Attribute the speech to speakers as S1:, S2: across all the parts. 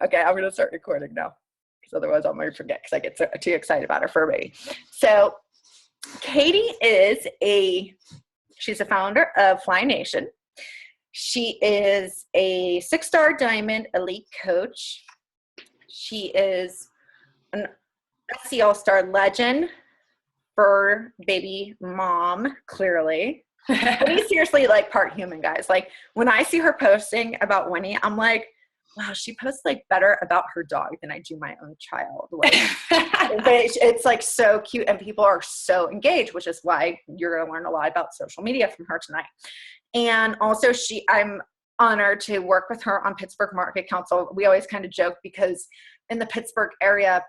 S1: Okay, I'm going to start recording now because otherwise I might forget because I get too excited about her fur baby. So Katie she's a founder of Fly Nation. She is a 6-star diamond elite coach. She is an SC All-Star legend, fur baby mom, clearly. Winnie's seriously like part human, guys. Like when I see her posting about Winnie, I'm like, wow, she posts like better about her dog than I do my own child. Like, it's like so cute, and people are so engaged, which is why you're going to learn a lot about social media from her tonight. And also I'm honored to work with her on Pittsburgh Market Council. We always kind of joke because in the Pittsburgh area,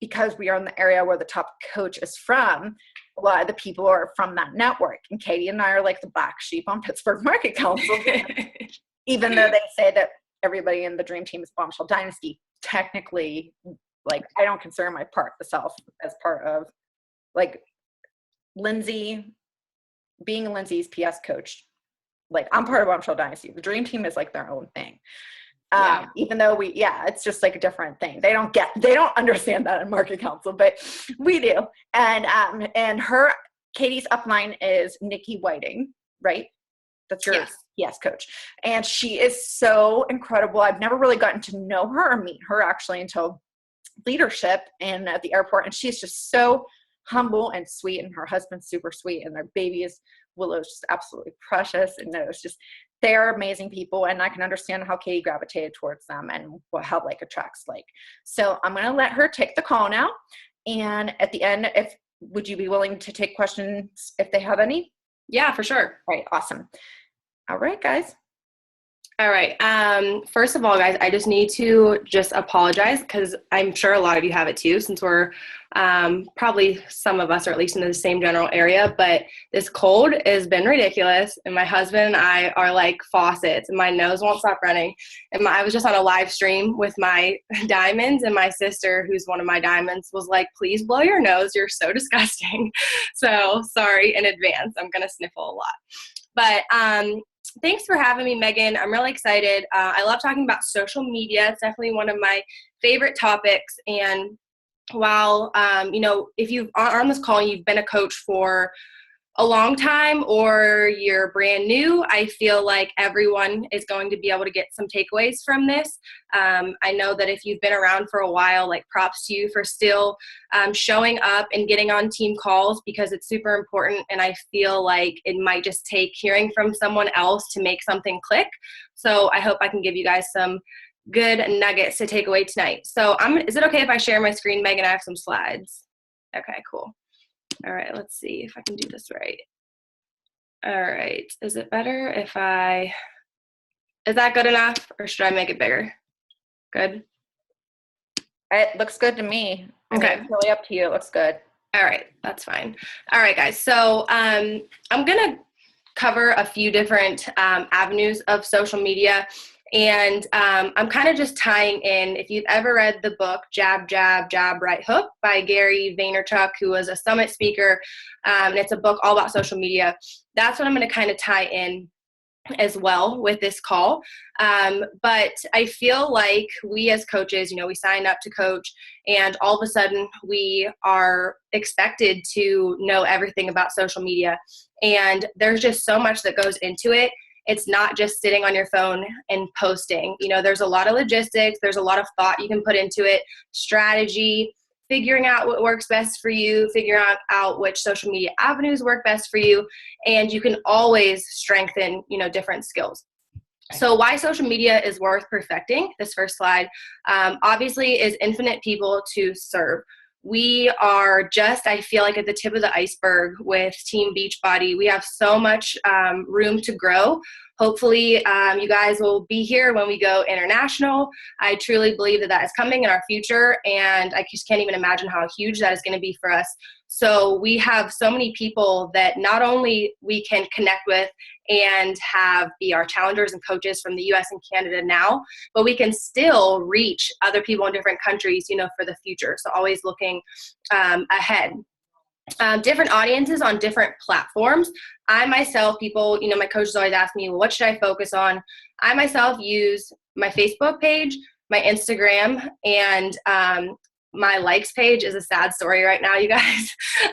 S1: because we are in the area where the top coach is from, a lot of the people are from that network. And Katie and I are like the black sheep on Pittsburgh Market Council. Even though they say that everybody in the dream team is Bombshell Dynasty, technically, like, I don't consider myself as part of, like, Lindsay, being Lindsay's PS coach. Like, I'm part of Bombshell Dynasty. The dream team is like their own thing. Even though it's just like a different thing. They don't understand that in Market Council, but we do. And Katie's upline is Nikki Whiting, right? That's your yes coach. And she is so incredible. I've never really gotten to know her or meet her actually until leadership and at the airport. And she's just so humble and sweet, and her husband's super sweet, and their baby is Willow's just absolutely precious. And it's just, they're amazing people, and I can understand how Katie gravitated towards them and how like attracts like. So I'm going to let her take the call now. And at the end, would you be willing to take questions if they have any?
S2: Yeah, for sure.
S1: All right. Awesome. All right, guys.
S2: All right. First of all, guys, I just need to apologize because I'm sure a lot of you have it too, since we're probably some of us are at least in the same general area, but this cold has been ridiculous. And my husband and I are like faucets, and my nose won't stop running. And I was just on a live stream with my diamonds, and my sister, who's one of my diamonds, was like, please blow your nose. You're so disgusting. So sorry in advance. I'm going to sniffle a lot. But thanks for having me, Megan. I'm really excited. I love talking about social media. It's definitely one of my favorite topics. And while, if you are on this call and you've been a coach for a long time or you're brand new, I feel like everyone is going to be able to get some takeaways from this. I know that if you've been around for a while, like, props to you for still showing up and getting on team calls, because it's super important. And I feel like it might just take hearing from someone else to make something click. So I hope I can give you guys some good nuggets to take away tonight. So is it okay if I share my screen, Megan? I have some slides. Okay, cool. All right, let's see if I can do this right. All right, is it better if is that good enough, or should I make it bigger? Good?
S1: It looks good to me.
S2: Okay.
S1: It's really up to you. It looks good.
S2: All right, that's fine. All right, guys, so I'm going to cover a few different avenues of social media. And I'm kind of just tying in, if you've ever read the book Jab, Jab, Jab, Right Hook by Gary Vaynerchuk, who was a summit speaker, and it's a book all about social media. That's what I'm going to kind of tie in as well with this call. But I feel like we as coaches, we sign up to coach, and all of a sudden we are expected to know everything about social media. And there's just so much that goes into it. It's not just sitting on your phone and posting. There's a lot of logistics. There's a lot of thought you can put into it, strategy, figuring out what works best for you, figuring out which social media avenues work best for you. And you can always strengthen, different skills. So why social media is worth perfecting, this first slide, obviously is infinite people to serve. We are just, I feel like, at the tip of the iceberg with Team Beachbody. We have so much room to grow. Hopefully, you guys will be here when we go international. I truly believe that is coming in our future, and I just can't even imagine how huge that is going to be for us. So we have so many people that not only we can connect with and be our challengers and coaches from the US and Canada now, but we can still reach other people in different countries, for the future. So always looking ahead. Different audiences on different platforms. I myself, people, my coaches always ask me, well, what should I focus on? I myself use my Facebook page, my Instagram, and my likes page is a sad story right now, you guys.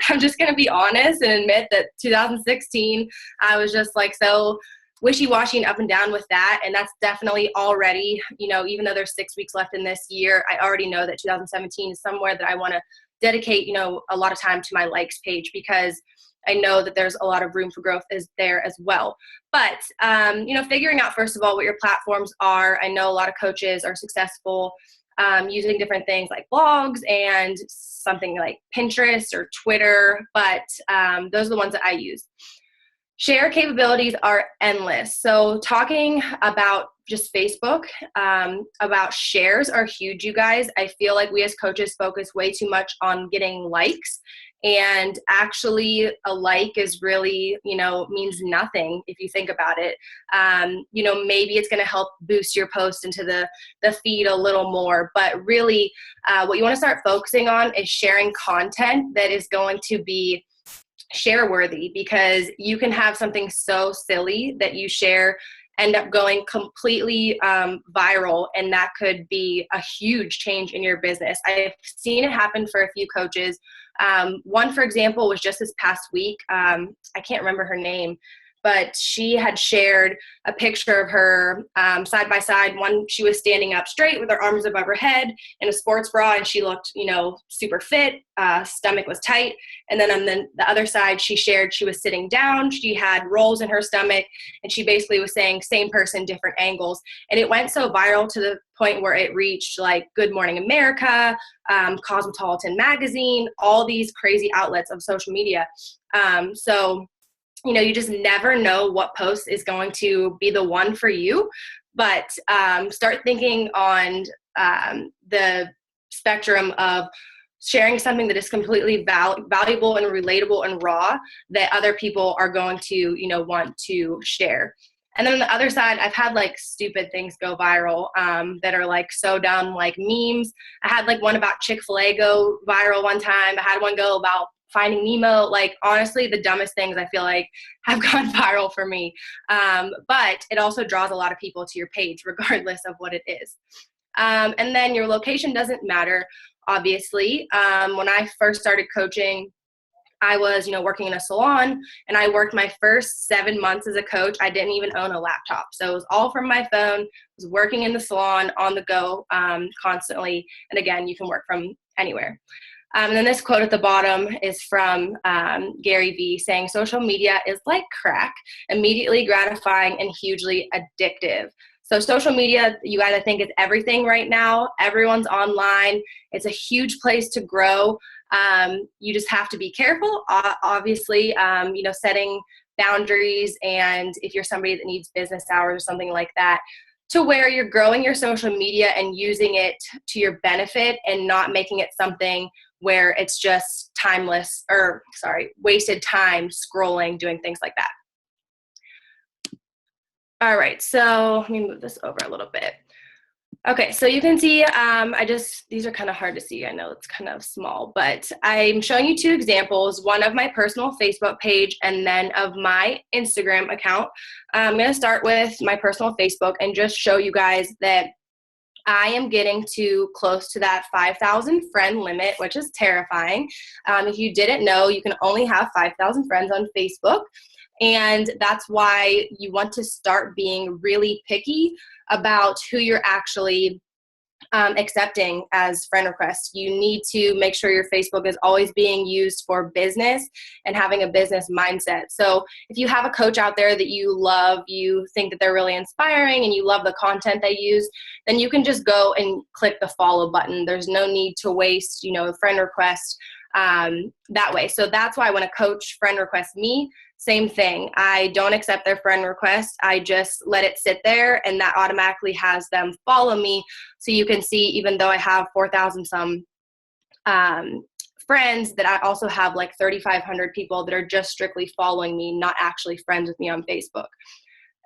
S2: I'm just going to be honest and admit that 2016, I was just like so wishy-washy and up and down with that. And that's definitely already, even though there's 6 weeks left in this year, I already know that 2017 is somewhere that I want to dedicate, a lot of time to my likes page, because I know that there's a lot of room for growth is there as well. But, figuring out, first of all, what your platforms are. I know a lot of coaches are successful using different things like blogs and something like Pinterest or Twitter, but those are the ones that I use. Share capabilities are endless. So talking about just Facebook, about shares are huge, you guys. I feel like we as coaches focus way too much on getting likes, and actually a like is really, means nothing if you think about it. Maybe it's going to help boost your post into the feed a little more, but really what you want to start focusing on is sharing content that is going to be share worthy, because you can have something so silly that you share end up going completely viral, and that could be a huge change in your business. I've seen it happen for a few coaches. One, for example, was just this past week. I can't remember her name, but she had shared a picture of her side by side. One, she was standing up straight with her arms above her head in a sports bra, and she looked, super fit. Stomach was tight. And then on the other side, she shared she was sitting down. She had rolls in her stomach, and she basically was saying same person, different angles. And it went so viral to the point where it reached like Good Morning America, Cosmopolitan Magazine, all these crazy outlets of social media. You just never know what post is going to be the one for you, but start thinking on the spectrum of sharing something that is completely valuable and relatable and raw that other people are going to, want to share. And then on the other side, I've had like stupid things go viral that are like so dumb, like memes. I had like one about Chick-fil-A go viral one time. I had one go about Finding Nemo. Like, honestly, the dumbest things I feel like have gone viral for me. But it also draws a lot of people to your page, regardless of what it is. And then your location doesn't matter, obviously. When I first started coaching, I was, working in a salon, and I worked my first 7 months as a coach. I didn't even own a laptop. So it was all from my phone. I was working in the salon on the go constantly. And again, you can work from anywhere. And then this quote at the bottom is from Gary Vee, saying, social media is like crack, immediately gratifying and hugely addictive. So social media, you guys, I think is everything right now. Everyone's online. It's a huge place to grow. You just have to be careful, obviously, setting boundaries. And if you're somebody that needs business hours or something like that, to where you're growing your social media and using it to your benefit and not making it something where it's just wasted time scrolling, doing things like that. All right, so let me move this over a little bit. Okay, so you can see, these are kind of hard to see. I know it's kind of small, but I'm showing you two examples, one of my personal Facebook page and then of my Instagram account. I'm going to start with my personal Facebook and just show you guys that I am getting too close to that 5,000 friend limit, which is terrifying. If you didn't know, you can only have 5,000 friends on Facebook. And that's why you want to start being really picky about who you're actually accepting as friend requests. You need to make sure your Facebook is always being used for business and having a business mindset. So if you have a coach out there that you love, you think that they're really inspiring, and you love the content they use, then you can just go and click the follow button. There's no need to waste, a friend request that way. So that's why when a coach friend requests me, same thing. I don't accept their friend request. I just let it sit there, and that automatically has them follow me. So you can see, even though I have 4,000 some friends, that I also have like 3,500 people that are just strictly following me, not actually friends with me on Facebook.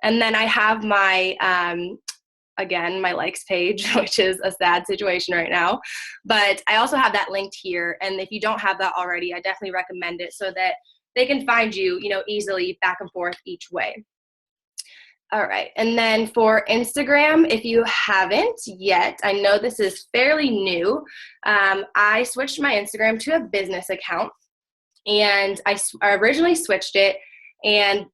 S2: And then I have my again, my likes page, which is a sad situation right now. But I also have that linked here. And if you don't have that already, I definitely recommend it so that they can find you, easily back and forth each way. All right. And then for Instagram, if you haven't yet, I know this is fairly new. I switched my Instagram to a business account, and I originally switched it, and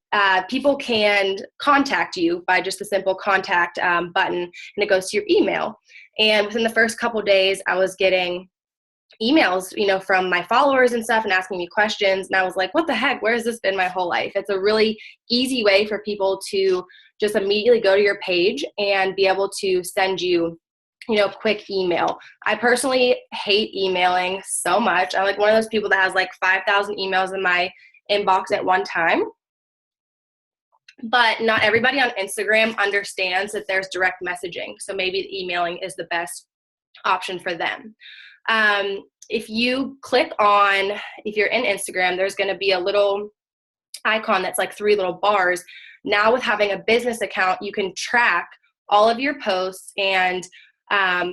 S2: people can contact you by just a simple contact button, and it goes to your email. And within the first couple of days, I was getting emails, from my followers and stuff and asking me questions. And I was like, what the heck? Where has this been my whole life? It's a really easy way for people to just immediately go to your page and be able to send you, quick email. I personally hate emailing so much. I'm like one of those people that has like 5,000 emails in my inbox at one time. But not everybody on Instagram understands that there's direct messaging. So maybe emailing is the best option for them. If you click on, if you're in Instagram, there's going to be a little icon that's like 3 little bars. Now with having a business account, you can track all of your posts and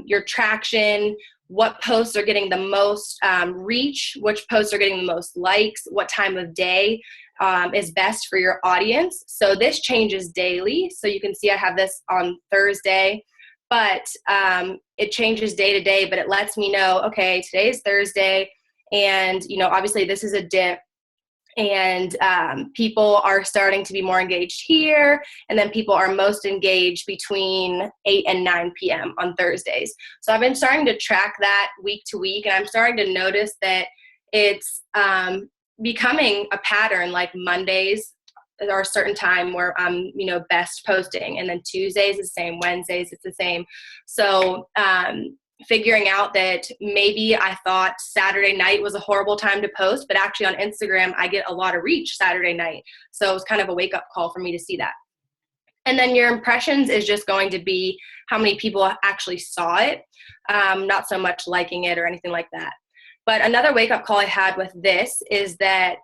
S2: your traction, what posts are getting the most reach, which posts are getting the most likes, what time of day is best for your audience. So this changes daily. So you can see I have this on Thursday. But it changes day to day, but it lets me know, okay, today is Thursday, and, obviously this is a dip, and people are starting to be more engaged here, and then people are most engaged between 8 and 9 p.m. on Thursdays. So I've been starting to track that week to week, and I'm starting to notice that it's becoming a pattern. Like Mondays or a certain time where I'm, best posting. And then Tuesdays the same, Wednesdays it's the same. So figuring out that maybe I thought Saturday night was a horrible time to post, but actually on Instagram, I get a lot of reach Saturday night. So it was kind of a wake up call for me to see that. And then your impressions is just going to be how many people actually saw it, not so much liking it or anything like that. But another wake up call I had with this is that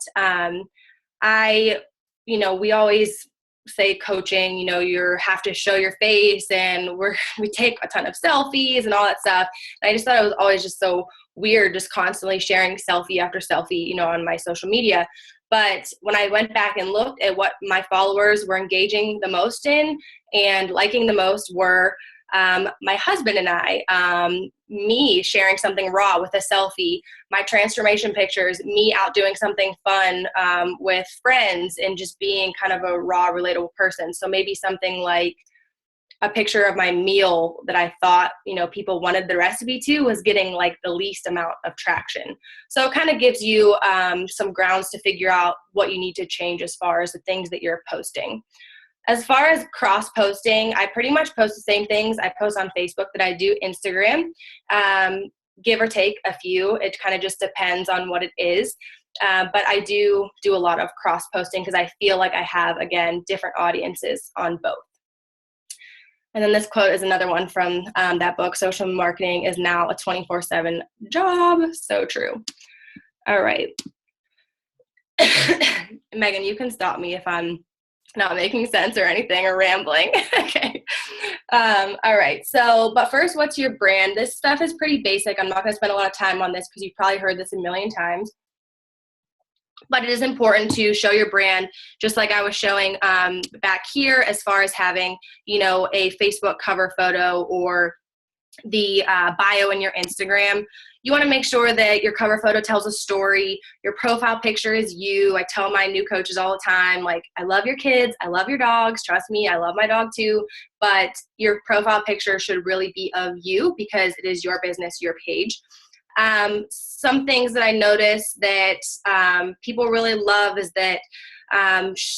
S2: we always say coaching, you have to show your face, and we take a ton of selfies and all that stuff. And I just thought it was always just so weird, just constantly sharing selfie after selfie, on my social media. But when I went back and looked at what my followers were engaging the most in and liking the most were my husband and I, me sharing something raw with a selfie, my transformation pictures, me out doing something fun with friends, and just being kind of a raw, relatable person. So maybe something like a picture of my meal that I thought, people wanted the recipe to was getting like the least amount of traction. So it kind of gives you some grounds to figure out what you need to change as far as the things that you're posting. As far as cross-posting, I pretty much post the same things I post on Facebook that I do Instagram, give or take a few. It kind of just depends on what it is. But I do a lot of cross-posting because I feel like I have, again, different audiences on both. And then this quote is another one from that book, Social Marketing is Now a 24/7 Job. So true. All right. Megan, you can stop me if I'm not making sense or anything or rambling. Okay. All right. So, but first, what's your brand? This stuff is pretty basic. I'm not going to spend a lot of time on this because you've probably heard this a million times. But it is important to show your brand, just like I was showing back here, as far as having, a Facebook cover photo or the bio in your Instagram. You want to make sure that your cover photo tells a story. Your profile picture is you. I tell my new coaches all the time, like, I love your kids. I love your dogs. Trust me, I love my dog too. But your profile picture should really be of you because it is your business, your page. Some things that I noticed that people really love is that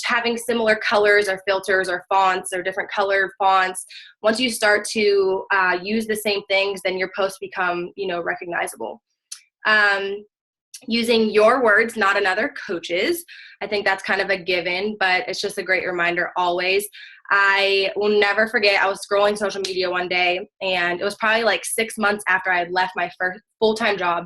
S2: having similar colors or filters or fonts or different colored fonts. Once you start to use the same things, then your posts become, recognizable. Using your words, not another coach's. I think that's kind of a given, but it's just a great reminder always. I will never forget, I was scrolling social media one day, and it was probably like 6 months after I had left my first full-time job.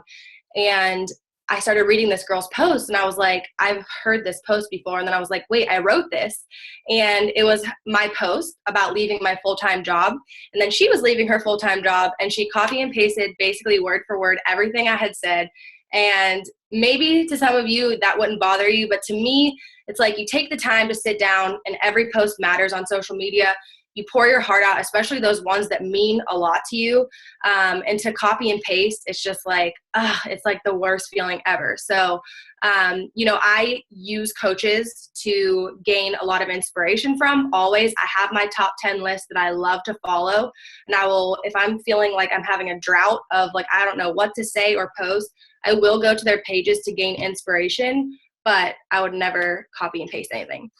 S2: And I started reading this girl's post, and I was like, I've heard this post before. And then I was like, wait, I wrote this. And it was my post about leaving my full-time job. And then she was leaving her full-time job, and she copy and pasted basically word for word everything I had said. And maybe to some of you that wouldn't bother you, but to me, it's like you take the time to sit down and every post matters on social media. You pour your heart out, especially those ones that mean a lot to you. And to copy and paste, it's just like, it's like the worst feeling ever. So, I use coaches to gain a lot of inspiration from. Always, I have my top 10 list that I love to follow. And I will, if I'm feeling like I'm having a drought of like, I don't know what to say or post, I will go to their pages to gain inspiration, but I would never copy and paste anything.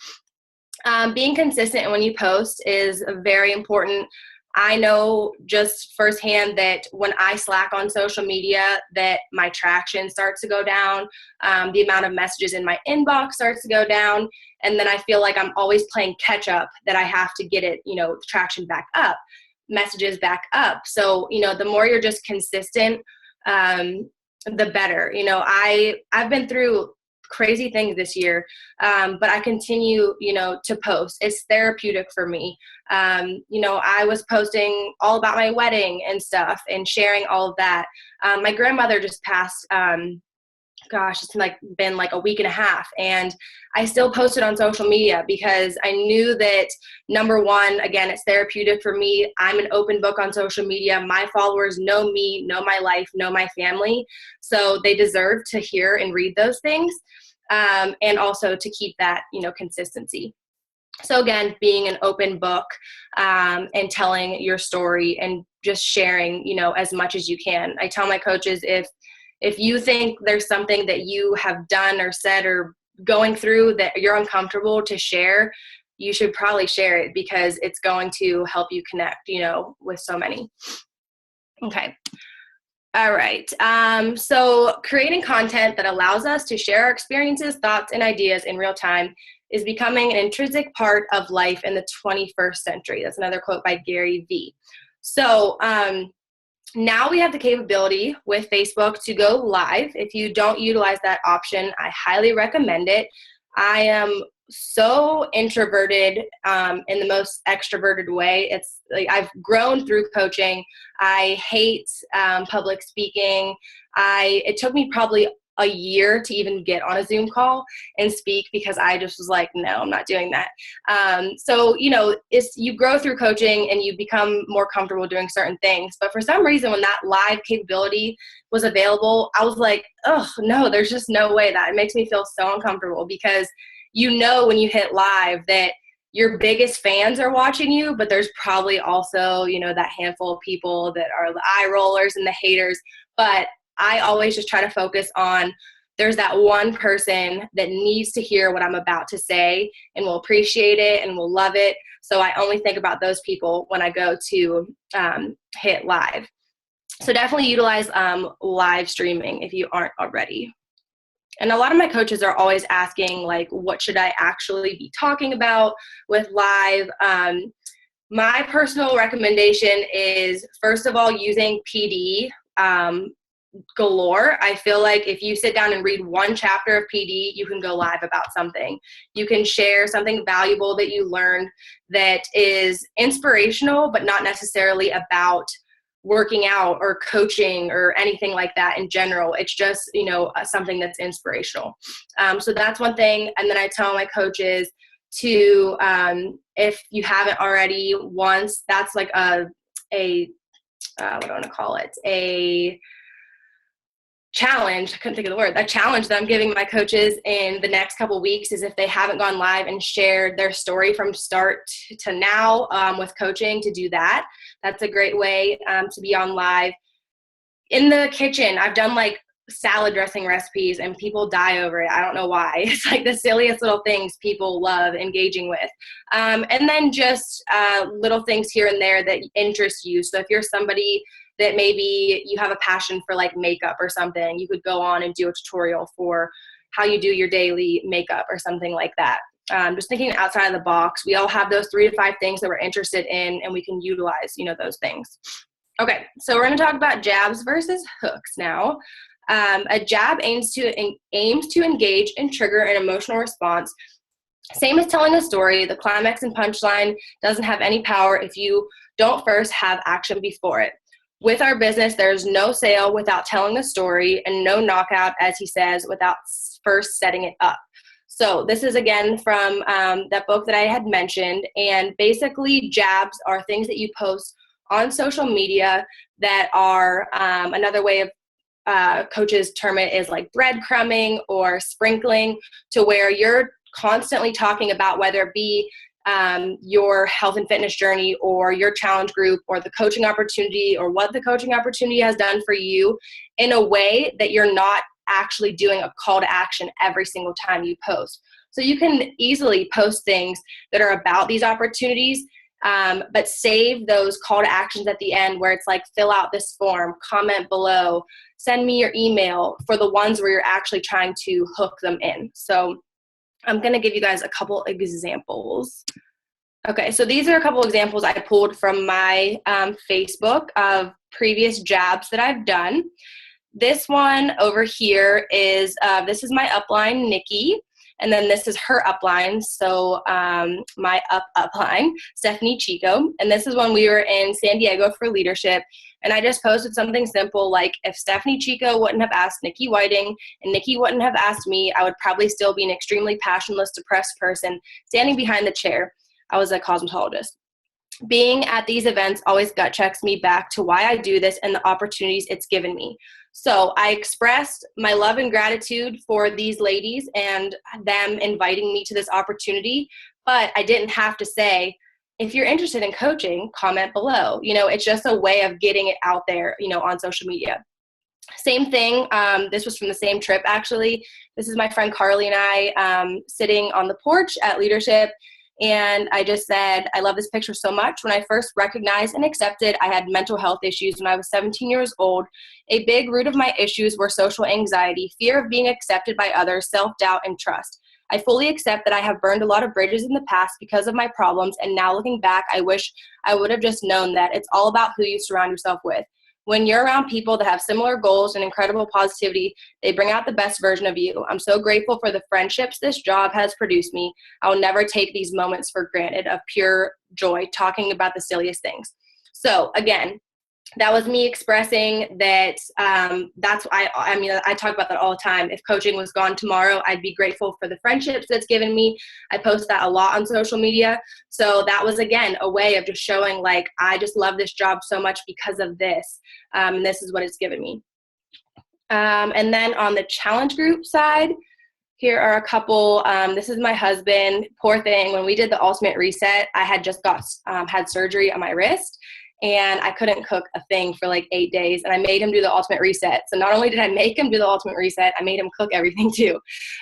S2: Being consistent when you post is very important. I know just firsthand that when I slack on social media, that my traction starts to go down. The amount of messages in my inbox starts to go down. And then I feel like I'm always playing catch up, that I have to get it, traction back up, messages back up. So, the more you're just consistent, the better. I've been through crazy things this year, but I continue, to post. It's therapeutic for me. I was posting all about my wedding and stuff and sharing all of that. My grandmother just passed, it's been like a week and a half, and I still posted on social media because I knew that, number one, again, it's therapeutic for me. I'm an open book on social media. My followers know me, know my life, know my family. So they deserve to hear and read those things. And also to keep that, consistency. So again, being an open book, and telling your story and just sharing, as much as you can. I tell my coaches, if you think there's something that you have done or said or going through that you're uncomfortable to share, you should probably share it because it's going to help you connect, with so many. Okay. All right. So creating content that allows us to share our experiences, thoughts, and ideas in real time is becoming an intrinsic part of life in the 21st century. That's another quote by Gary Vee. So now we have the capability with Facebook to go live. If you don't utilize that option, I highly recommend it. I am so introverted in the most extroverted way. It's like I've grown through coaching. I hate public speaking. It took me probably a year to even get on a Zoom call and speak because I just was like, no, I'm not doing that. So, you grow through coaching and you become more comfortable doing certain things. But for some reason, when that live capability was available, I was like, oh, no, there's just no way. That it makes me feel so uncomfortable because when you hit live that your biggest fans are watching you, but there's probably also, that handful of people that are the eye rollers and the haters. But I always just try to focus on there's that one person that needs to hear what I'm about to say and will appreciate it and will love it. So I only think about those people when I go to hit live. So definitely utilize live streaming if you aren't already. And a lot of my coaches are always asking, like, what should I actually be talking about with live? My personal recommendation is, first of all, using PD galore. I feel like if you sit down and read one chapter of PD, you can go live about something. You can share something valuable that you learned that is inspirational, but not necessarily about working out or coaching or anything like that in general. It's just, something that's inspirational. So that's one thing. And then I tell my coaches to, if you haven't already once, that's like what do I want to call it? A challenge. I couldn't think of the word. A challenge that I'm giving my coaches in the next couple of weeks is if they haven't gone live and shared their story from start to now with coaching, to do that. That's a great way to be on live. In the kitchen, I've done like salad dressing recipes and people die over it. I don't know why. It's like the silliest little things people love engaging with. And then just little things here and there that interest you. So if you're somebody that maybe you have a passion for like makeup or something, you could go on and do a tutorial for how you do your daily makeup or something like that. Just thinking outside of the box. We all have those 3 to 5 things that we're interested in, and we can utilize, those things. Okay, so we're going to talk about jabs versus hooks now. A jab aims to engage and trigger an emotional response. Same as telling a story, the climax and punchline doesn't have any power if you don't first have action before it. With our business, there's no sale without telling the story, and no knockout, as he says, without first setting it up. So this is, again, from that book that I had mentioned. And basically, jabs are things that you post on social media that are another way of coaches term it is like breadcrumbing or sprinkling, to where you're constantly talking about whether it be your health and fitness journey or your challenge group or the coaching opportunity or what the coaching opportunity has done for you, in a way that you're not actually doing a call to action every single time you post. So you can easily post things that are about these opportunities, but save those call to actions at the end, where it's like, fill out this form, comment below, send me your email, for the ones where you're actually trying to hook them in. So I'm going to give you guys a couple examples. Okay, so these are a couple examples I pulled from my Facebook of previous jabs that I've done. This one over here is, this is my upline, Nikki, and then this is her upline, so my upline, Stephanie Chico, and this is when we were in San Diego for leadership, and I just posted something simple like, if Stephanie Chico wouldn't have asked Nikki Whiting and Nikki wouldn't have asked me, I would probably still be an extremely passionless, depressed person standing behind the chair. I was a cosmetologist. Being at these events always gut checks me back to why I do this and the opportunities it's given me. So I expressed my love and gratitude for these ladies and them inviting me to this opportunity, but I didn't have to say, if you're interested in coaching, comment below. You know, it's just a way of getting it out there, you know, on social media. Same thing. This was from the same trip, actually. This is my friend Carly and I sitting on the porch at leadership. And I just said, I love this picture so much. When I first recognized and accepted I had mental health issues when I was 17 years old, a big root of my issues were social anxiety, fear of being accepted by others, self-doubt, and trust. I fully accept that I have burned a lot of bridges in the past because of my problems, and now looking back, I wish I would have just known that it's all about who you surround yourself with. When you're around people that have similar goals and incredible positivity, they bring out the best version of you. I'm so grateful for the friendships this job has produced me. I will never take these moments for granted of pure joy, talking about the silliest things. So again, that was me expressing that. That's I mean, I talk about that all the time. If coaching was gone tomorrow, I'd be grateful for the friendships that's given me. I post that a lot on social media. So that was, again, a way of just showing, like, I just love this job so much because of this. And this is what it's given me. And then on the challenge group side, here are a couple. This is my husband. Poor thing. When we did the ultimate reset, I had just had surgery on my wrist. And I couldn't cook a thing for like 8 days. And I made him do the ultimate reset. So not only did I make him do the ultimate reset, I made him cook everything too.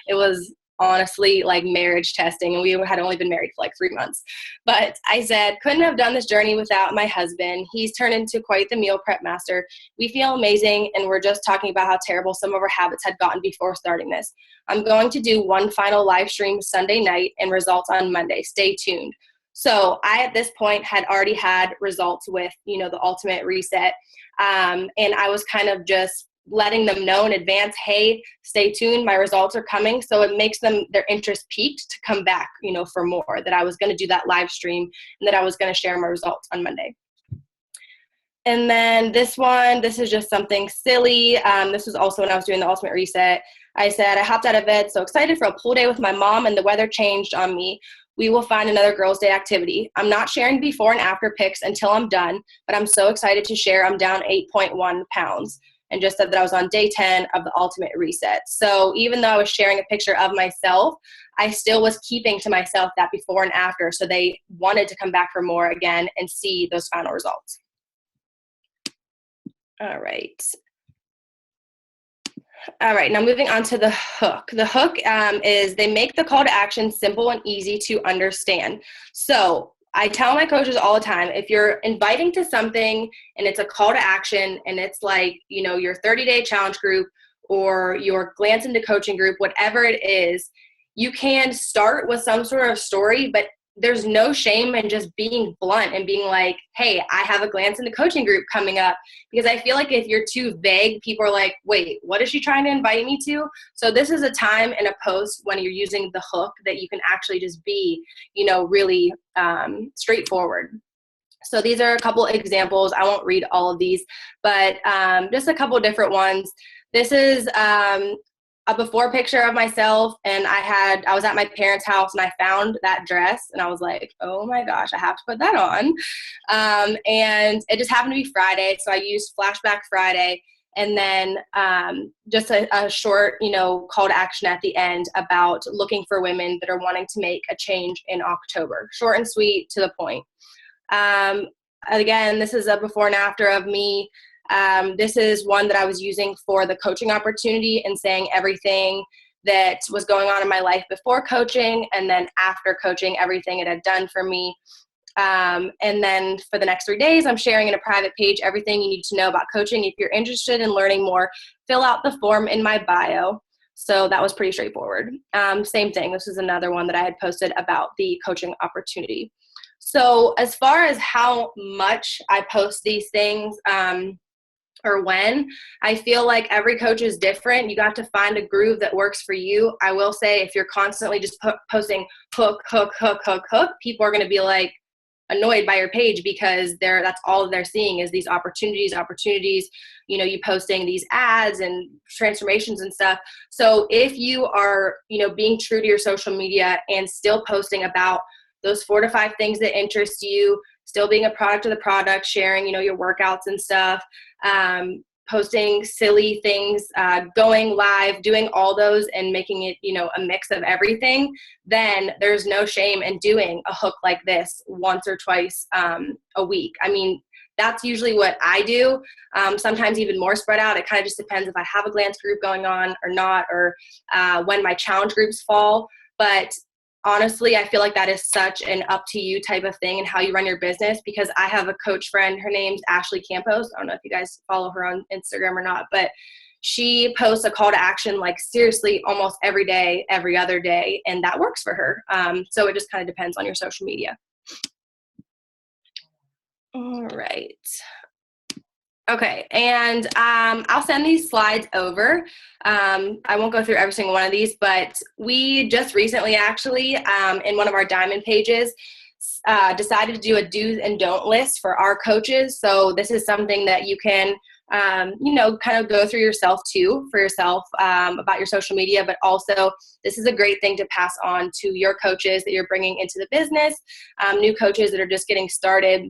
S2: It was honestly like marriage testing. And we had only been married for like 3 months. But I said, couldn't have done this journey without my husband. He's turned into quite the meal prep master. We feel amazing. And we're just talking about how terrible some of our habits had gotten before starting this. I'm going to do one final live stream Sunday night and results on Monday. Stay tuned. So I, at this point, had already had results with, you know, the ultimate reset. And I was kind of just letting them know in advance, hey, stay tuned, my results are coming. So it makes them, their interest peaked to come back, you know, for more, that I was going to do that live stream and that I was going to share my results on Monday. And then this one, this is just something silly. This was also when I was doing the ultimate reset. I said, I hopped out of bed, so excited for a pool day with my mom, and the weather changed on me. We will find another girls' day activity. I'm not sharing before and after pics until I'm done, but I'm so excited to share I'm down 8.1 pounds, and just said that I was on day 10 of the ultimate reset. So even though I was sharing a picture of myself, I still was keeping to myself that before and after. So they wanted to come back for more again and see those final results. All right. All right, now moving on to the hook. The hook is they make the call to action simple and easy to understand. So I tell my coaches all the time, if you're inviting to something and it's a call to action and it's like, you know, your 30-day challenge group or your glance into coaching group, whatever it is, you can start with some sort of story, but there's no shame in just being blunt and being like, hey, I have a glance into coaching group coming up. Because I feel like if you're too vague, people are like, wait, what is she trying to invite me to? So this is a time in a post when you're using the hook that you can actually just be, you know, really straightforward. So these are a couple examples. I won't read all of these, but just a couple different ones. This is a before picture of myself, and I was at my parents' house and I found that dress and I was like, oh my gosh, I have to put that on. And it just happened to be Friday, so I used Flashback Friday, and then just a short, call to action at the end about looking for women that are wanting to make a change in October. Short and sweet, to the point. Again, this is a before and after of me. This is one that I was using for the coaching opportunity and saying everything that was going on in my life before coaching, and then after coaching, everything it had done for me. And then for the next 3 days, I'm sharing in a private page everything you need to know about coaching. If you're interested in learning more, fill out the form in my bio. So that was pretty straightforward. Same thing. This is another one that I had posted about the coaching opportunity. So as far as how much I post these things, or when, I feel like every coach is different. You got to find a groove that works for you. I will say, if you're constantly just posting hook, people are going to be like annoyed by your page, because that's all they're seeing is these opportunities, you posting these ads and transformations and stuff. So if you are, being true to your social media and still posting about those 4 to 5 things that interest you, still being a product of the product, sharing, your workouts and stuff, posting silly things, going live, doing all those and making it, a mix of everything, then there's no shame in doing a hook like this once or twice a week. I mean, that's usually what I do. Sometimes even more spread out. It kind of just depends if I have a glance group going on or not, or when my challenge groups fall. But honestly, I feel like that is such an up to you type of thing and how you run your business, because I have a coach friend, her name's Ashley Campos. I don't know if you guys follow her on Instagram or not, but she posts a call to action, like seriously almost every day, every other day. And that works for her. So it just kind of depends on your social media. All right. Okay, and I'll send these slides over. I won't go through every single one of these, but we just recently actually, in one of our diamond pages, decided to do a do's and don't list for our coaches. So this is something that you can, kind of go through yourself too, for yourself, about your social media, but also this is a great thing to pass on to your coaches that you're bringing into the business, new coaches that are just getting started.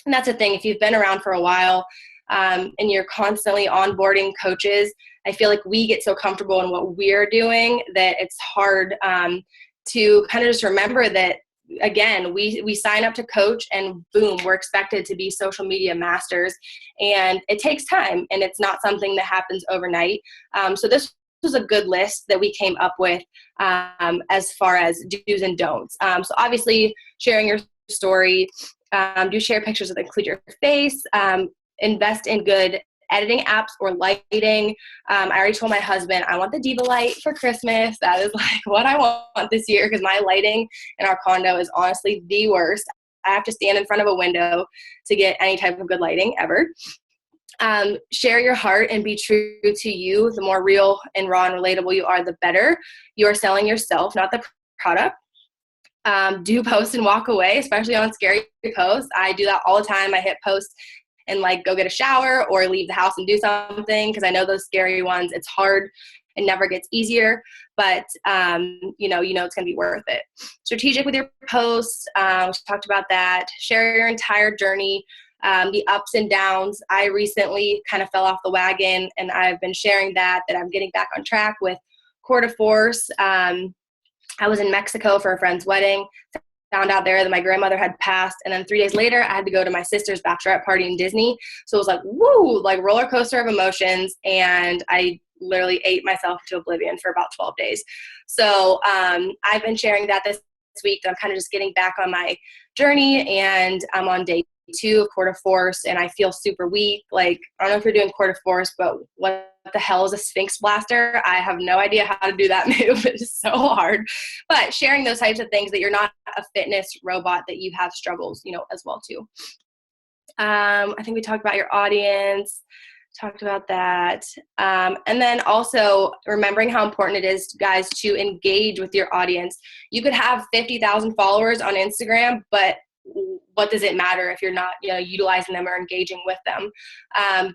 S2: And that's the thing, if you've been around for a while, and you're constantly onboarding coaches, I feel like we get so comfortable in what we're doing that it's hard to kind of just remember that, again, we sign up to coach and boom, we're expected to be social media masters. And it takes time, and it's not something that happens overnight. So this was a good list that we came up with as far as do's and don'ts. So obviously sharing your story, do share pictures that include your face, invest in good editing apps or lighting. I already told my husband I want the Diva light for Christmas. That is like what I want this year, because my lighting in our condo is honestly the worst. I have to stand in front of a window to get any type of good lighting ever. Share your heart and be true to you. The more real and raw and relatable you are, the better. You are selling yourself, not the product. Do post and walk away, especially on scary posts. I do that all the time. I hit post and like go get a shower or leave the house and do something, because I know those scary ones, it's hard and never gets easier, but you know it's going to be worth it. Strategic with your posts, we talked about that. Share your entire journey, the ups and downs. I recently kind of fell off the wagon, and I've been sharing that I'm getting back on track with Core de Force. I was in Mexico for a friend's wedding, found out there that my grandmother had passed, and then 3 days later I had to go to my sister's bachelorette party in Disney. So it was like, woo, like roller coaster of emotions, and I literally ate myself to oblivion for about 12 days. So I've been sharing that this week. I'm kind of just getting back on my journey, and I'm on day 2 of Core de Force, and I feel super weak. Like, I don't know if you're doing Core de Force, but what the hell is a Sphinx Blaster? I have no idea how to do that move. It's so hard. But sharing those types of things, that you're not a fitness robot, that you have struggles, as well too. I think we talked about your audience, talked about that. And then also remembering how important it is, guys, to engage with your audience. You could have 50,000 followers on Instagram, but what does it matter if you're not, utilizing them or engaging with them?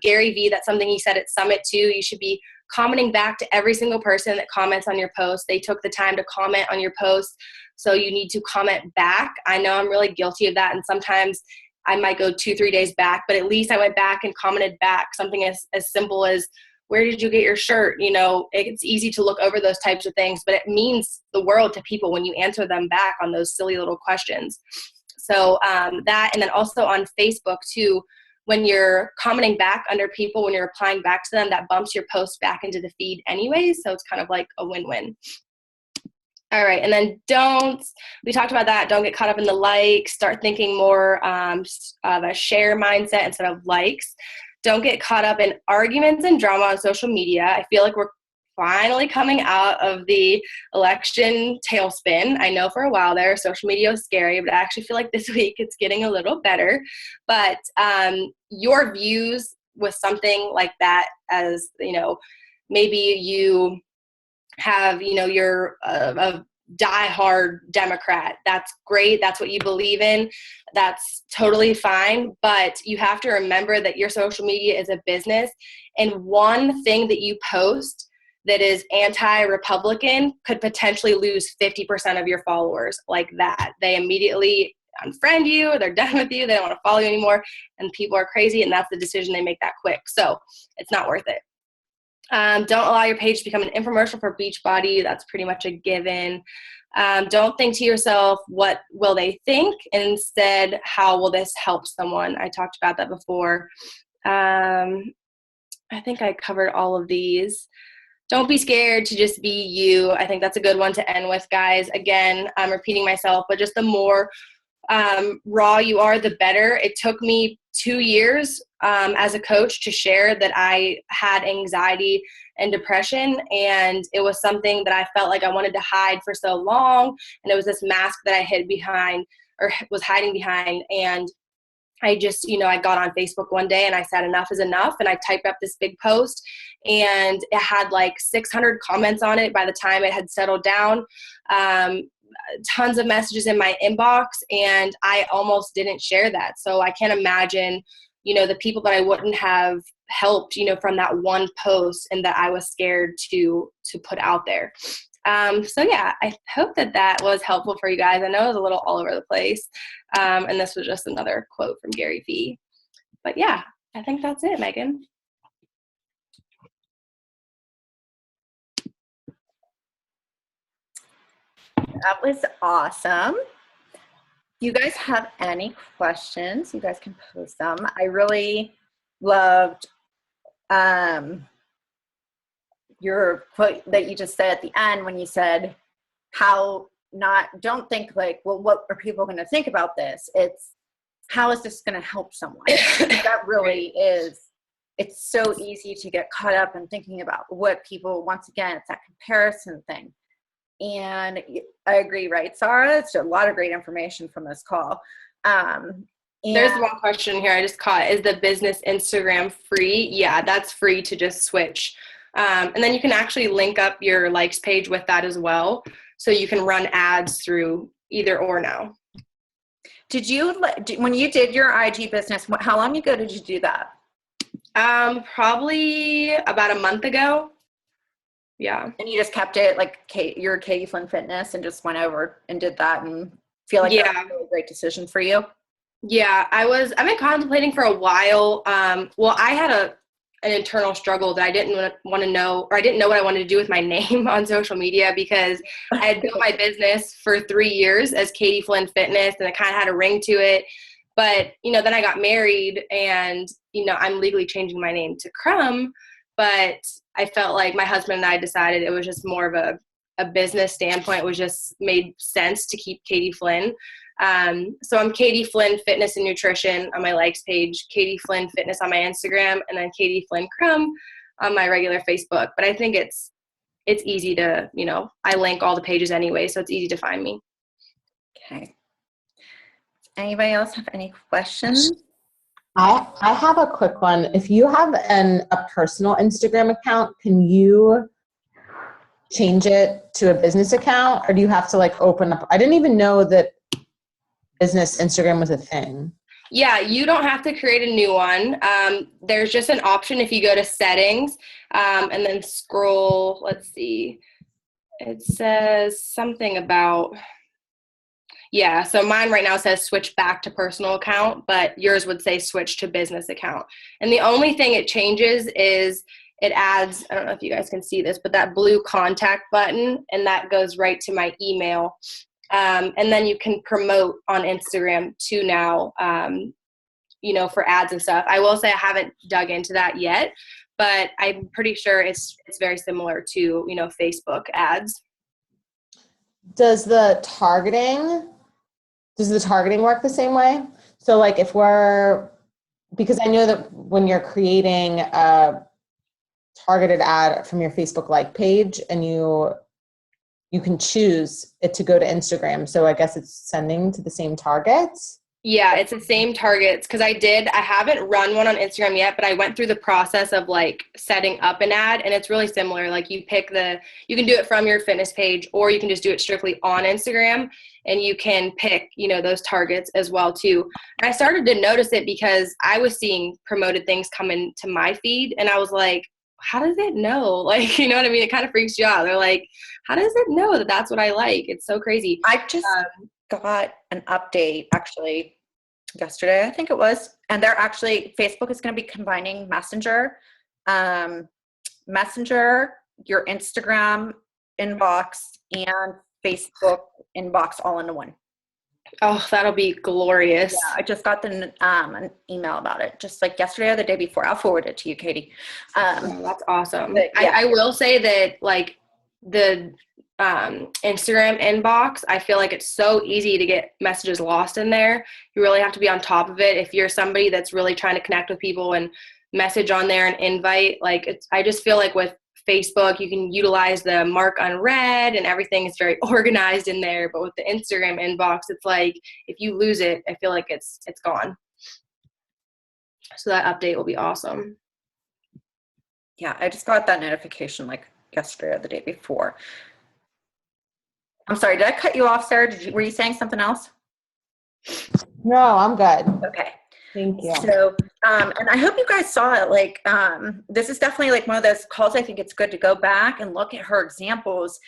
S2: Gary Vee, that's something he said at Summit too. You should be commenting back to every single person that comments on your post. They took the time to comment on your post, so you need to comment back. I know I'm really guilty of that, and sometimes I might go 2-3 days back, but at least I went back and commented back something as simple as, where did you get your shirt? It's easy to look over those types of things, but it means the world to people when you answer them back on those silly little questions. So that, and then also on Facebook too, when you're commenting back under people, when you're replying back to them, that bumps your post back into the feed anyways. So it's kind of like a win-win. All right. And then we talked about that. Don't get caught up in the likes. Start thinking more of a share mindset instead of likes. Don't get caught up in arguments and drama on social media. I feel like we're finally coming out of the election tailspin. I know for a while there, social media was scary, but I actually feel like this week it's getting a little better. But your views with something like that, as maybe you have, you're a diehard Democrat. That's great. That's what you believe in. That's totally fine. But you have to remember that your social media is a business, and one thing that you post that is anti-Republican could potentially lose 50% of your followers like that. They immediately unfriend you, they're done with you, they don't want to follow you anymore, and people are crazy, and that's the decision they make that quick. So it's not worth it. Don't allow your page to become an infomercial for Beachbody. That's pretty much a given. Don't think to yourself, what will they think? Instead, how will this help someone? I talked about that before. I think I covered all of these. Don't be scared to just be you. I think that's a good one to end with, guys. Again, I'm repeating myself, but just the more raw you are, the better. It took me 2 years as a coach to share that I had anxiety and depression, and it was something that I felt like I wanted to hide for so long, and it was this mask that I hid behind, or was hiding behind. And I just, I got on Facebook one day and I said, enough is enough. And I typed up this big post, and it had like 600 comments on it by the time it had settled down. Tons of messages in my inbox, and I almost didn't share that. So I can't imagine, the people that I wouldn't have helped, from that one post, and that I was scared to put out there. So yeah, I hope that was helpful for you guys. I know it was a little all over the place. And this was just another quote from Gary Vee. But yeah, I think that's it, Megan.
S1: That was awesome. If you guys have any questions, you guys can post them. I really loved your quote that you just said at the end, when you said don't think like, well, what are people going to think about this? It's, how is this going to help someone? That really is. It's so easy to get caught up in thinking about what people, once again, it's that comparison thing. And I agree, right, Sarah? It's a lot of great information from this call.
S2: There's one question here I just caught. Is the business Instagram free? Yeah, that's free to just switch. And then you can actually link up your likes page with that as well. So you can run ads through either or now.
S1: When you did your IG business, how long ago did you do that?
S2: Probably about a month ago. Yeah.
S1: And you just kept it like your Katie Flynn Fitness and just went over and did that, and feel like that was a really great decision for you?
S2: Yeah, I've been contemplating for a while. Well, I had an internal struggle that I didn't want to know, or I didn't know what I wanted to do with my name on social media, because I had built my business for 3 years as Katie Flynn Fitness, and it kind of had a ring to it. But, then I got married, and, I'm legally changing my name to Crum, but I felt like my husband and I decided it was just more of a business standpoint. It was just made sense to keep Katie Flynn. So I'm Katie Flynn Fitness and Nutrition on my likes page, Katie Flynn Fitness on my Instagram, and then Katie Flynn Crum on my regular Facebook. But I think it's easy to, I link all the pages anyway, so it's easy to find me.
S1: Okay. Anybody else have any questions?
S3: I have a quick one. If you have a personal Instagram account, can you change it to a business account, or do you have to like open up? I didn't even know that business Instagram was a thing.
S2: Yeah, you don't have to create a new one. There's just an option if you go to settings and then scroll. Let's see. It says something about, yeah, so mine right now says switch back to personal account, but yours would say switch to business account. And the only thing it changes is it adds, I don't know if you guys can see this, but that blue contact button, and that goes right to my email. And then you can promote on Instagram too now, for ads and stuff. I will say I haven't dug into that yet, but I'm pretty sure it's very similar to, Facebook ads.
S3: Does the targeting work the same way? So like because I know that when you're creating a targeted ad from your Facebook like page and you can choose it to go to Instagram. So I guess it's sending to the same targets.
S2: Yeah, it's the same targets because I haven't run one on Instagram yet, but I went through the process of like setting up an ad, and it's really similar. Like you can do it from your fitness page, or you can just do it strictly on Instagram, and you can pick, those targets as well too. And I started to notice it because I was seeing promoted things come into my feed, and I was like, how does it know? Like, you know what I mean? It kind of freaks you out. They're like, how does it know that that's what I like? It's so crazy.
S1: I just got an update actually yesterday, I think it was, and Facebook is going to be combining Messenger, your Instagram inbox, and Facebook inbox all into one.
S2: Oh, that'll be glorious.
S1: Yeah, I just got an email about it just like yesterday or the day before. I'll forward it to you, Katie.
S2: That's awesome.
S1: Yeah.
S2: I will say that like the Instagram inbox, I feel like it's so easy to get messages lost in there. You really have to be on top of it. If you're somebody that's really trying to connect with people and message on there and invite, I just feel like with Facebook, you can utilize the mark unread and everything is very organized in there. But with the Instagram inbox, it's like, if you lose it, I feel like it's gone. So that update will be awesome.
S1: Yeah, I just got that notification like yesterday or the day before. I'm sorry, did I cut you off, Sarah? Were you saying something else?
S3: No, I'm good.
S1: Okay.
S3: Thank you.
S1: So, and I hope you guys saw it. This is definitely like one of those calls. I think it's good to go back and look at her examples.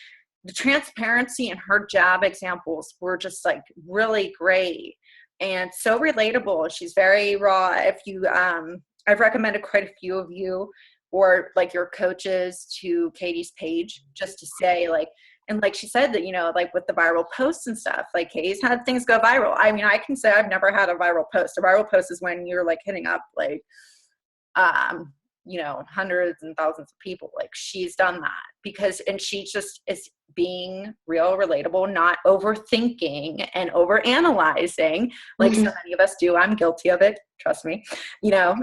S1: The transparency in her job examples were just like really great and so relatable. She's very raw. If you, I've recommended quite a few of you or like your coaches to Katie's page just to say like, and like she said that, like with the viral posts and stuff, like Katie's had things go viral. I mean, I can say I've never had a viral post. A viral post is when you're like hitting up like, hundreds and thousands of people. Like she's done that and she just is being real, relatable, not overthinking and overanalyzing like so many of us do. I'm guilty of it. Trust me,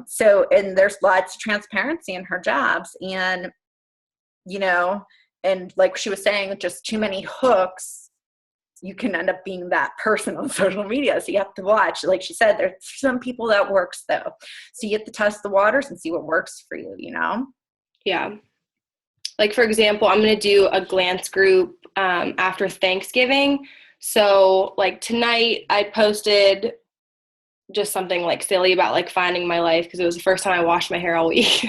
S1: so, and there's lots of transparency in her jobs and, and like she was saying, just too many hooks, you can end up being that person on social media. So you have to watch. Like she said, there's some people that works though. So you have to test the waters and see what works for you,
S2: Yeah. Like for example, I'm going to do a glance group after Thanksgiving. So like tonight I posted just something like silly about like finding my life because it was the first time I washed my hair all week.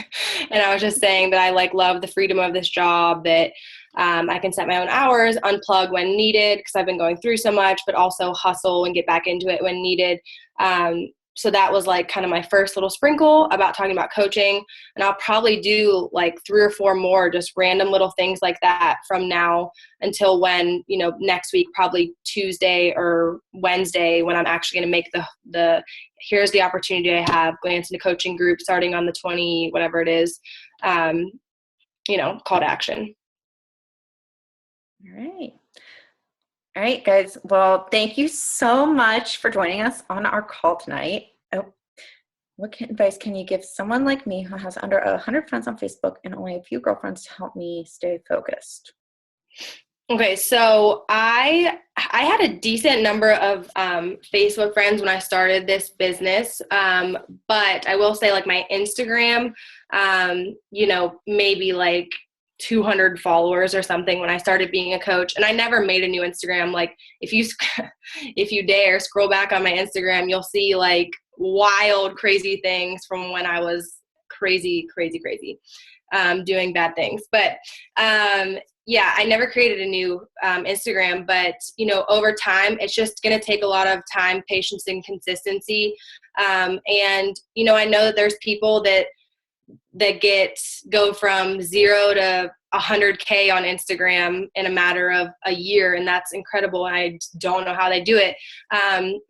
S2: And I was just saying that I like love the freedom of this job, that I can set my own hours, unplug when needed because I've been going through so much, but also hustle and get back into it when needed. So that was like kind of my first little sprinkle about talking about coaching. And I'll probably do like 3 or 4 more just random little things like that from now until when, next week, probably Tuesday or Wednesday, when I'm actually going to make the here's the opportunity I have, glance into coaching group starting on the 20, whatever it is, call to action.
S1: All right, guys. Well, thank you so much for joining us on our call tonight. Oh, what advice can you give someone like me who has under 100 friends on Facebook and only a few girlfriends to help me stay focused?
S2: Okay, so I had a decent number of Facebook friends when I started this business, but I will say like my Instagram, maybe like 200 followers or something when I started being a coach. And I never made a new Instagram. Like if you dare scroll back on my Instagram, you'll see like wild, crazy things from when I was crazy, doing bad things. But yeah, I never created a new Instagram, but over time, it's just going to take a lot of time, patience, and consistency. And I know that there's people that go from 0 to 100K on Instagram in a matter of a year, and that's incredible. I don't know how they do it.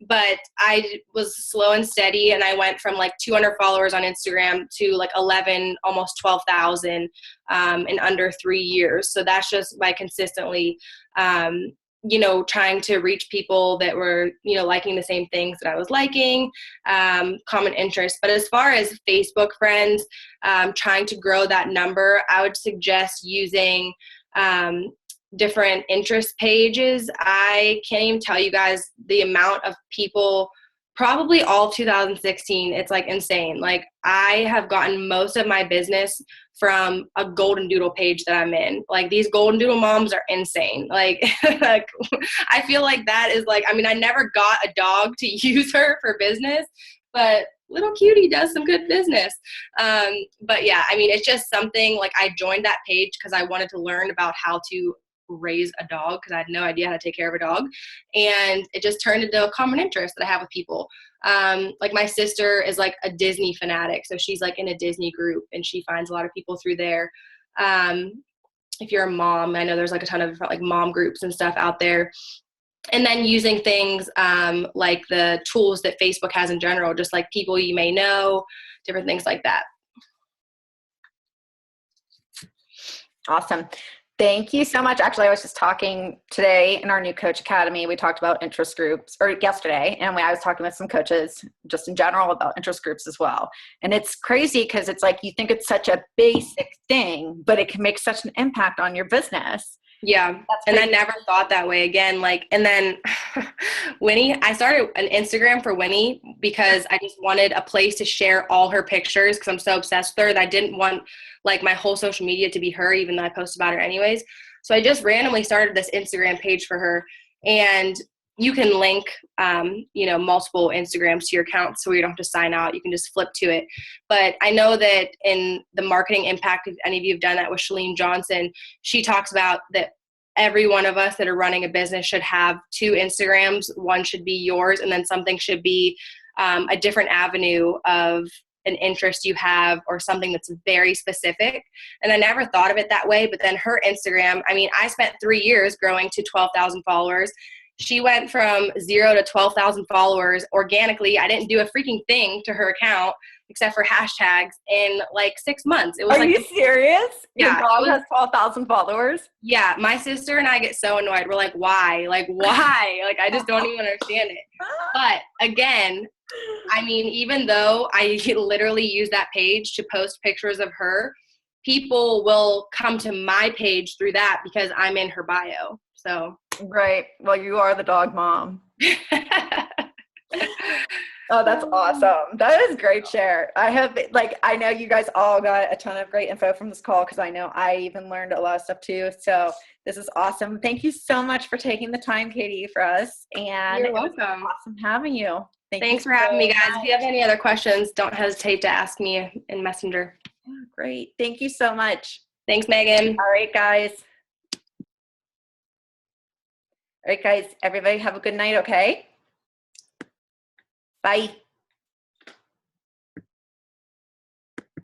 S2: But I was slow and steady, and I went from like 200 followers on Instagram to like 11, almost 12,000 in under 3 years. So that's just by consistently trying to reach people that were, liking the same things that I was liking, common interests. But as far as Facebook friends, trying to grow that number, I would suggest using different interest pages. I can't even tell you guys the amount of people, probably all of 2016, it's like insane. Like I have gotten most of my business from a golden doodle page that I'm in. Like these golden doodle moms are insane. Like, like I feel like that is like, I never got a dog to use her for business, but little cutie does some good business. But yeah, it's just something like I joined that page because I wanted to learn about how to raise a dog because I had no idea how to take care of a dog, and it just turned into a common interest that I have with people. Like my sister is like a Disney fanatic, so she's like in a Disney group and she finds a lot of people through there. If you're a mom, I know there's like a ton of different like mom groups and stuff out there. And then using things like the tools that Facebook has in general, just like people you may know, different things like that.
S1: Awesome. Thank you so much. Actually, I was just talking today in our new coach academy. We talked about interest groups, or yesterday, and I was talking with some coaches just in general about interest groups as well. And it's crazy because it's like you think it's such a basic thing, but it can make such an impact on your business.
S2: Yeah. And I never thought that way again. Like, and then Winnie, I started an Instagram for Winnie because I just wanted a place to share all her pictures because I'm so obsessed with her that I didn't want like my whole social media to be her, even though I post about her anyways. So I just randomly started this Instagram page for her, and you can link, multiple Instagrams to your account so you don't have to sign out. You can just flip to it. But I know that in the marketing impact, if any of you have done that with Shalene Johnson, she talks about that every one of us that are running a business should have 2 Instagrams. One should be yours, and then something should be a different avenue of an interest you have or something that's very specific. And I never thought of it that way. But then her Instagram, I spent 3 years growing to 12,000 followers. She went from 0 to 12,000 followers organically. I didn't do a freaking thing to her account except for hashtags in like 6 months. It was
S1: Are you serious?
S2: Yeah.
S1: Your dog has 12,000 followers?
S2: Yeah. My sister and I get so annoyed. We're like, why? Like, why? Like, I just don't even understand it. But again, even though I literally use that page to post pictures of her, people will come to my page through that because I'm in her bio. So.
S1: Right. Well, you are the dog mom. Oh, that's awesome. That is great share. I know you guys all got a ton of great info from this call because I know I even learned a lot of stuff too. So this is awesome. Thank you so much for taking the time, Katie, for us. And
S2: you're welcome.
S1: Awesome having you.
S2: Thanks for having me, guys. If you have any other questions, don't hesitate to ask me in Messenger.
S1: Yeah, great. Thank you so much.
S2: Thanks, Megan.
S1: All right, guys. All right, guys. Everybody have a good night, okay? Bye.